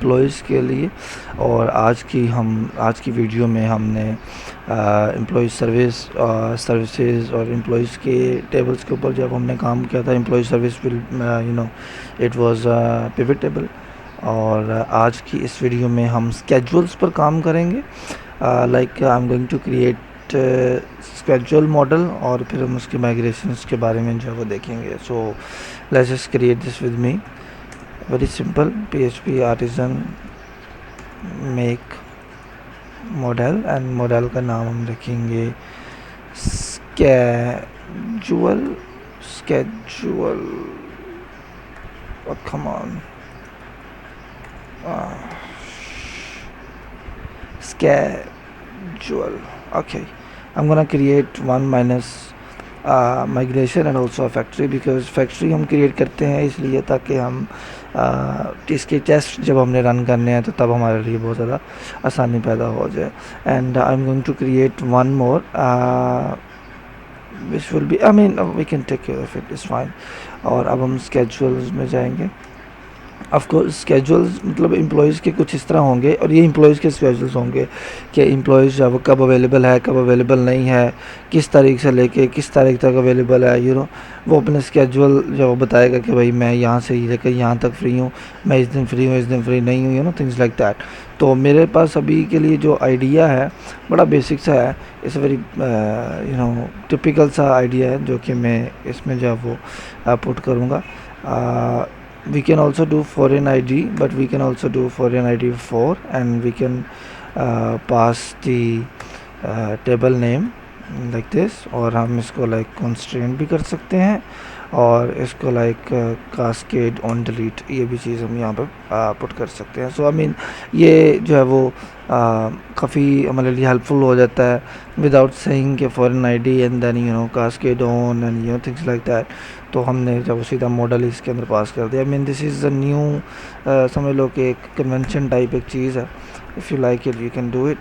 Employees के लिए। और आज की वीडियो में हमने एम्प्लॉय सर्विसेज और एम्प्लॉयज़ के टेबल्स के ऊपर जब हमने काम किया था, employee service well it was pivot table. और आज की इस वीडियो में हम स्केड्यूल्स पर काम करेंगे। Like I am going to create schedule model और फिर हम उसके माइग्रेशंस के बारे में जो है वो देखेंगे। So let's just create this with me. Very simple, PHP artisan make model and model का नाम हम रखेंगे schedule come on schedule. Okay, I'm gonna create one minus migration and also a factory, because factory हम create करते हैं इसलिए ताकि हम इसके टेस्ट जब हमने रन करने हैं तो तब हमारे लिए बहुत ज़्यादा आसानी पैदा हो जाए। And I am going to create one more which will be, I mean we can take care of it, is fine. और अब हम स्केड्यूल्स में जाएंगे। ऑफ कोर्स स्केड्यूल्स मतलब एम्प्लॉयज़ के कुछ इस तरह होंगे, और ये एम्प्लॉयज़ के स्केड्यूल्स होंगे कि एम्प्लॉयज़ जो है वो कब अवेलेबल है, कब अवेलेबल नहीं है, किस तारीख से लेके किस तारीख तक अवेलेबल है। वो अपने स्केड्यूल जो वो बताएगा कि भाई मैं यहाँ से लेकर यहाँ तक फ्री हूँ, मैं इस दिन फ्री हूँ, इस दिन फ्री नहीं हूँ, थिंग्स लाइक दैट। तो मेरे पास अभी के लिए जो आइडिया है बड़ा बेसिक सा है, इट्स वेरी टिपिकल सा आइडिया है जो कि मैं इसमें जो है वो पुट करूँगा। We can also do foreign ID, but we can also do foreign ID 4, and we can pass the table name like this। और हम इसको like constraint भी कर सकते हैं, और इसको like cascade on delete, ये भी चीज़ हम यहाँ पर पुट कर सकते हैं। सो आई मीन ये जो है वो काफ़ी हमारे लिए हेल्पफुल हो जाता है विदाउट सेइंग के foreign ID and then cascade on and things like that. तो हमने जब सीधा मॉडल इसके अंदर पास कर दिया। आई mean this is a new, समझ लो कि एक कन्वेंशन टाइप एक चीज़ है। If you like it you can do it.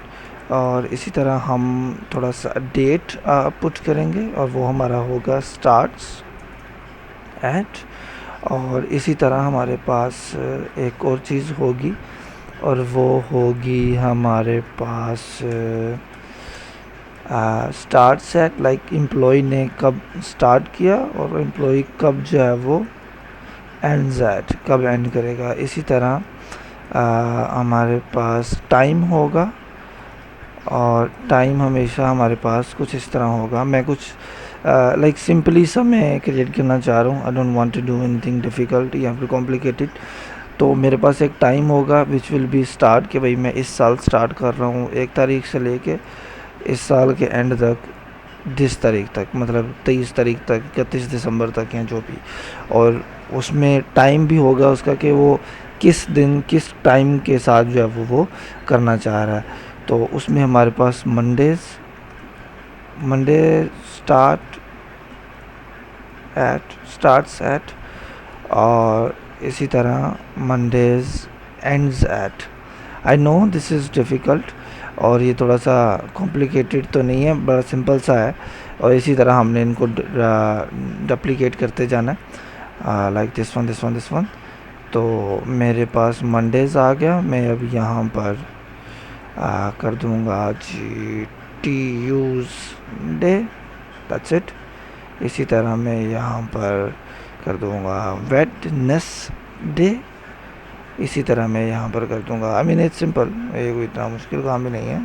और इसी तरह हम थोड़ा सा डेट पुट करेंगे, और वो हमारा होगा स्टार्ट्स एट। और इसी तरह हमारे पास एक और चीज़ होगी, और वो होगी हमारे पास स्टार्ट सेट, लाइक एम्प्लॉय ने कब स्टार्ट किया और एम्प्लॉय कब जो है वो एंड्स एट, कब एंड करेगा। इसी तरह हमारे पास टाइम होगा, और टाइम हमेशा हमारे पास कुछ इस तरह होगा। मैं कुछ लाइक सिंपली सा मैं क्रिएट करना चाह रहा हूँ। I don't want to do anything difficult या फिर कॉम्प्लिकेटेड। तो मेरे पास एक टाइम होगा विच विल बी स्टार्ट, कि भाई मैं इस साल स्टार्ट कर रहा हूँ 1 तारीख से लेके इस साल के एंड तक, 10 तारीख तक, मतलब 23 तारीख तक, 31 दिसंबर तक या जो भी। और उसमें टाइम भी होगा उसका कि वो किस दिन किस टाइम के साथ जो है वो करना चाह रहा है। तो उसमें हमारे पास मंडे स्टार्ट्स एट, और इसी तरह Mondays ends at. I know this is difficult, और ये थोड़ा सा कॉम्प्लिकेटेड तो नहीं है, बड़ा सिंपल सा है। और इसी तरह हमने इनको डुप्लिकेट करते जाना है, लाइक दिस वन। तो मेरे पास मंडेज आ गया। मैं अब यहाँ पर कर दूँगा ट्यूसडे, दैट्स इट। इसी तरह मैं यहाँ पर कर दूँगा वेडनेसडे। इसी तरह मैं यहाँ पर कर दूँगा, आई मीन इट्स सिंपल, ये कोई इतना मुश्किल काम भी नहीं है।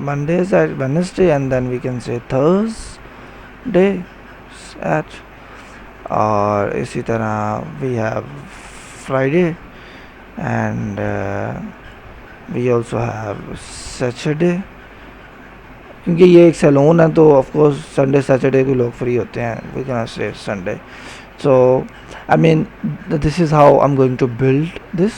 Mondays at Wednesday and then we can say Thursday at. और इसी तरह we have Friday and we also have Saturday. क्योंकि ये एक सैलून है तो ऑफ कोर्स संडे सैटरडे को लोग फ्री होते हैं, we can say Sunday. So I mean this is how I am going to build this,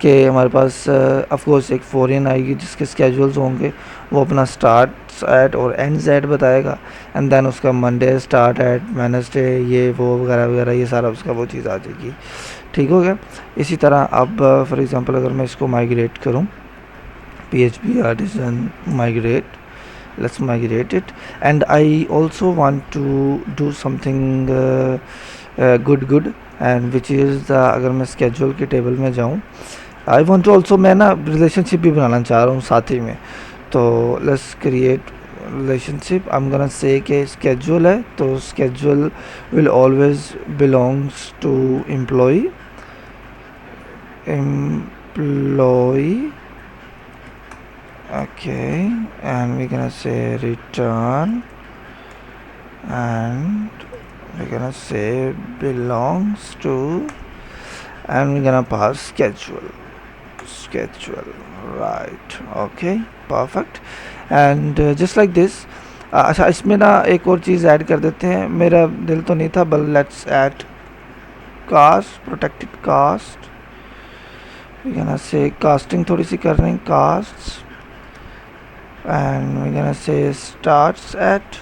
कि हमारे पास ऑफ कोर्स एक फॉरेन आएगी जिसके स्केड्यूल्स होंगे, वो अपना स्टार्ट एट और एंड्स एट बताएगा, एंड देन उसका मंडे स्टार्ट एट, वेडनेसडे ये वो वगैरह वगैरह, ये सारा उसका वो चीज़ आ जाएगी। ठीक हो गया। इसी तरह अब फॉर एग्जांपल अगर मैं इसको माइग्रेट करूं, PHP artisan migrate, let's migrate it। and I also want to do something good, and which is the, अगर मैं schedule के टेबल में जाऊँ आई वांट टू ऑल्सो, मैं ना रिलेशनशिप भी बनाना चाह रहा हूँ साथ ही में, तो let's create relationship. I am gonna say कि स्केड्यूल है तो schedule will always belongs to employee, employee, okay, and we're gonna say return, and we're gonna say belongs to, and we're gonna pass schedule, right, okay, perfect. And just like this, अच्छा इसमें ना एक और चीज़ add कर देते हैं, मेरा दिल तो नहीं था, but let's add cast, protected cast, we're gonna say casting थोड़ी सी कर रहे हैं, casts, and we're gonna say starts at,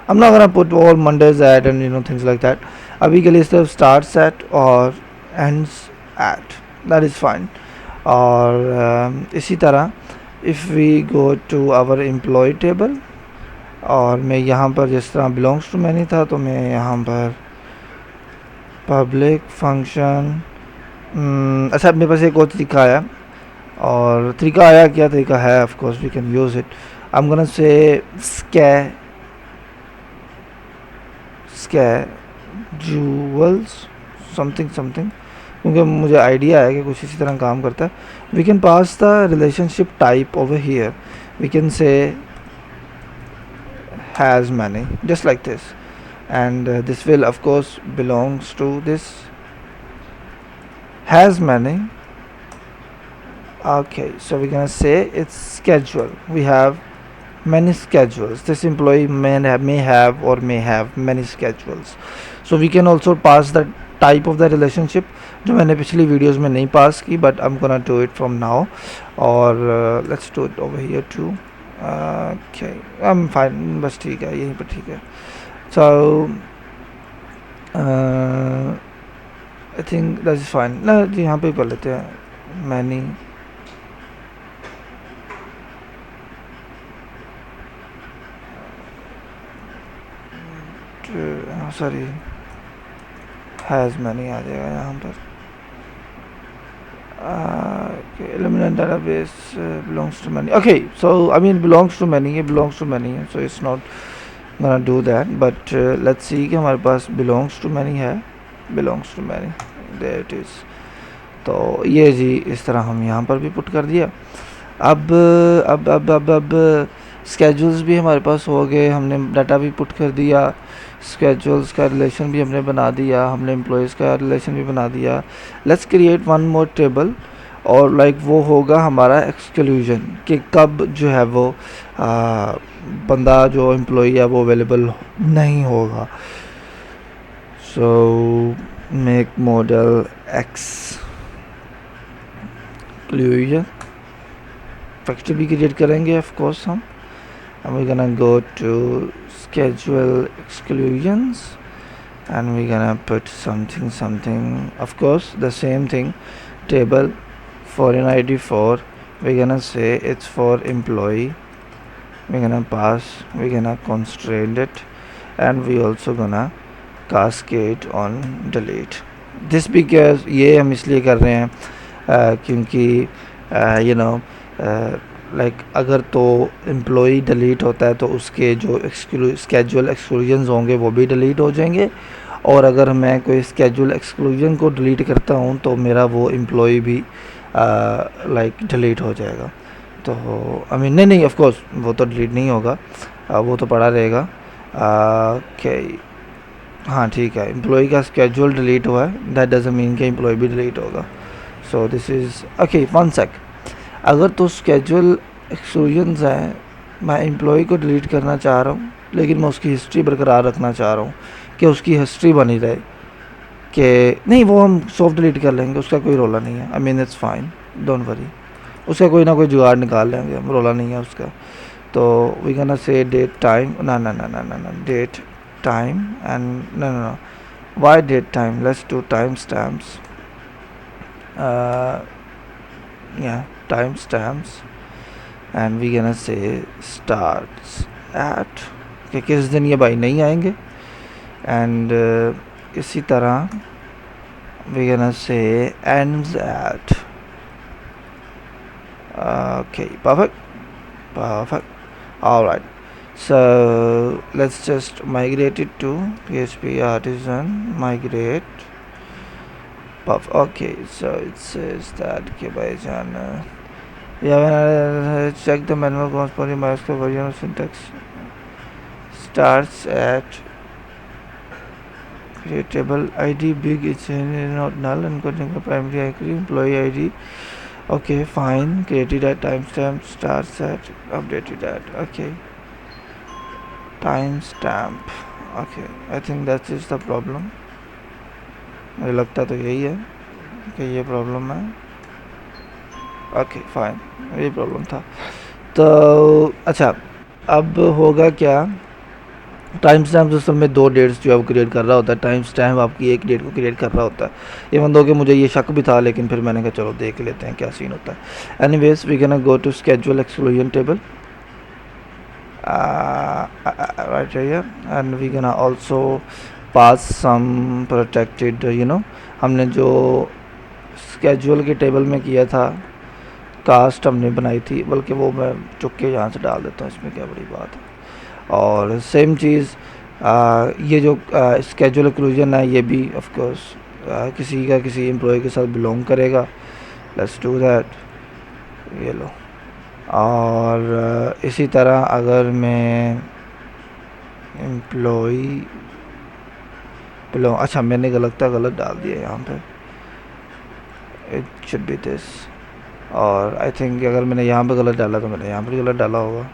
I'm not gonna put all Mondays at and things like that. अभी के लिए सिर्फ starts at और ends at, that is fine. और इसी तरह if we go to our employee table, और मैं यहाँ पर जिस तरह belongs to many था तो मैं यहाँ पर public function, अच्छा मेरे पास एक और तरीका आया, और तरीका आया क्या तरीका है, of course we can use it. I am gonna say schedules something something, क्योंकि मुझे आइडिया है कि कुछ इसी तरह काम करता है। We can pass the relationship type over here, we can say has many, just like this, and this will of course belongs to this has many. Okay, so we're gonna say it's schedule, we have many schedules, this employee may have or may have many schedules. So we can also pass the type of the relationship जो मैंने पिछली videos में नहीं पास की, but I'm gonna do it from now, और let's do it over here too. Okay, I'm fine, बस ठीक है, यहीं पर ठीक है। So I think that is fine ना जी, यहाँ पे कर लेते हैं many, सॉरी हैज़ मैनी आ जाएगा यहाँ पर। eliminate database belongs to many, okay, so I mean belongs to many, ये belongs to many है, so it's not gonna do that, but let's see कि हमारे पास belongs to many है, belongs to many, there it is। तो ये जी इस तरह हम यहाँ पर भी पुट कर दिया। अब स्केड्यूल्स भी हमारे पास हो गए, हमने डाटा भी पुट कर दिया, स्केड्यूल्स का रिलेशन भी हमने बना दिया, हमने एम्प्लॉयज़ का रिलेशन भी बना दिया। Let's create one more table, और लाइक वो होगा हमारा एक्सक्लूजन, कि कब जो है वो बंदा जो एम्प्लॉई है वो अवेलेबल नहीं होगा। So make model exclusion, factor भी क्रिएट करेंगे ऑफ कोर्स हम, and we're gonna go to schedule exclusions, and we're gonna put something, of course the same thing, table foreign id 4, we're gonna say it's for employee, we're gonna pass, we're gonna constrain it, and we also gonna cascade on delete this, because ये हम इसलिए कर रहे हैं क्योंकि like अगर तो employee delete होता है तो उसके जो स्केड्यूल एक्सक्लूजन्स होंगे वो भी डिलीट हो जाएंगे, और अगर मैं कोई स्केड्यूल एक्सक्लूजन को डिलीट करता हूँ तो मेरा वो एम्प्लॉई भी लाइक डिलीट हो जाएगा। तो आई मीन नहीं ऑफ कोर्स वो तो डिलीट नहीं होगा, वो तो पड़ा रहेगा। ओके हाँ ठीक है, एम्प्लॉई का स्केड्यूल डिलीट हुआ है, दैट डजंट मीन कि एम्प्लॉई भी डिलीट होगा। So this is okay, one sec, अगर तो स्केड्यूल एक्सक्लूजन्स हैं, मैं एम्प्लॉई को डिलीट करना चाह रहा हूँ लेकिन मैं उसकी हिस्ट्री बरकरार रखना चाह रहा हूँ कि उसकी हिस्ट्री बनी रहे, कि नहीं वो हम सॉफ्ट डिलीट कर लेंगे, उसका कोई रोला नहीं है, I mean it's fine, don't worry, उसका कोई ना कोई जुगाड़ निकाल लेंगे हम, रोला नहीं है उसका। तो we can say date time, ना date time and no, why date time, let's do time stamps, yeah, timestamps, and we gonna say starts at, कि किस दिन ये भाई नहीं आएंगे, and इसी तरह we gonna say ends at, Okay, perfect. All right, so let's just migrate it to PHP Artisan. Migrate. Okay, so it says that ke bhaijan, yeah, when I check the manual commands for the MySQL version of syntax starts at create table ID big, it's not null, encoding the primary ID, employee ID. Okay, fine, created at timestamp starts at updated at. Okay, timestamp. Okay, I think that is the problem. मुझे लगता तो यही है कि ये problem है. Okay fine, ये problem था. तो अच्छा, अब होगा क्या, टाइम स्टैम्प सिस्टम में दो डेट्स जो है वो क्रिएट कर रहा होता है. टाइम स्टैम्प आपकी एक डेट को क्रिएट कर रहा होता है. इवन दो कि मुझे ये शक भी था, लेकिन फिर मैंने कहा चलो देख लेते हैं क्या सीन होता है. Anyways we can go to schedule exclusion table right here, and we gonna also pass some protected, हमने जो स्केड्यूल के टेबल में किया था, कास्ट हमने बनाई थी, बल्कि वो मैं चुक के यहाँ से डाल देता हूँ, इसमें क्या बड़ी बात है. और सेम चीज़ ये जो स्केड्यूल एक्सक्लूजन है, ये भी ऑफ कोर्स किसी एम्प्लॉय के साथ बिलोंग करेगा. Let's do that. ये लो. और इसी तरह अगर मैं एम्प्लॉई बिलोंग, अच्छा मैंने गलत डाल दिया यहाँ पे. It should be this. और आई थिंक अगर मैंने यहाँ पे गलत डाला तो मैंने यहाँ पर गलत डाला होगा.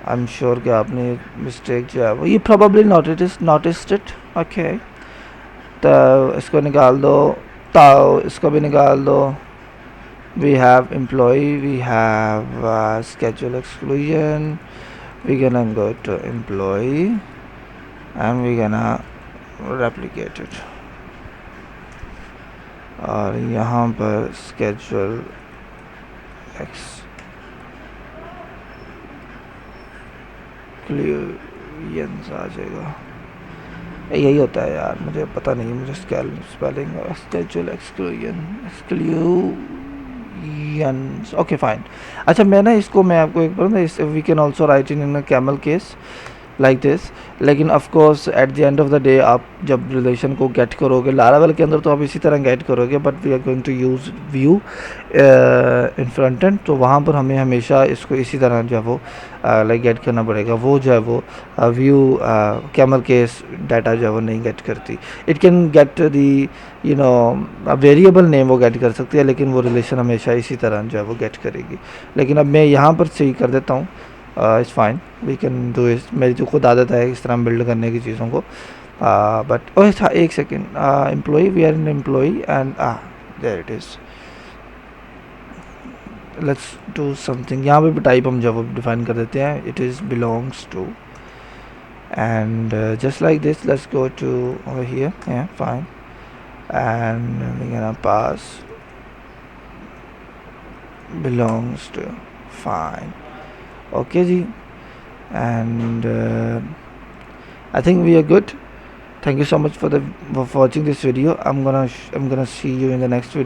आई एम श्योर कि आपने मिस्टेक जो है वो, ये प्रॉबेबली नोटिस्ड इट. ओके, तो इसको निकाल दो, तो इसको भी निकाल दो. we have employee, we have schedule exclusion. We're gonna go to employee and we're gonna replicate it. और यहाँ पर schedule exclusions आ जाएगा. यही होता है यार, मुझे पता नहीं, मुझे spelling schedule exclusion. Okay fine. अच्छा, मैं आपको एक बार we can also write in camel case like this. लेकिन of course at the end of the day आप जब रिलेशन को गेट करोगे लारावेल के अंदर, तो आप इसी तरह गेट करोगे. But we are going to use view in front end, तो वहाँ पर हमें हमेशा इसको इसी तरह जो है वो लाइक गेट करना पड़ेगा. वो जो है वो व्यू कैमल केस डाटा जो है वो नहीं गेट करती. It can get the variable name वो गेट कर सकती है, लेकिन वो रिलेशन हमेशा इसी तरह जो है वो गेट करेगी. लेकिन अब मैं यहाँ पर सही कर देता हूँ. It's fine, we can do it. मेरी तो खुद आदत है इस तरह बिल्ड करने की चीज़ों को. बट अच्छा एक second, employee, we are in employee and there it is. Let's do something. यहाँ पे भी टाइप हम जब डिफाइन कर देते हैं, it is belongs to, and just like this, let's go to over here. Yeah, fine. And we're gonna pass belongs to. Fine. Okay ji. And I think we are good. Thank you so much for watching this video. I'm gonna see you in the next video.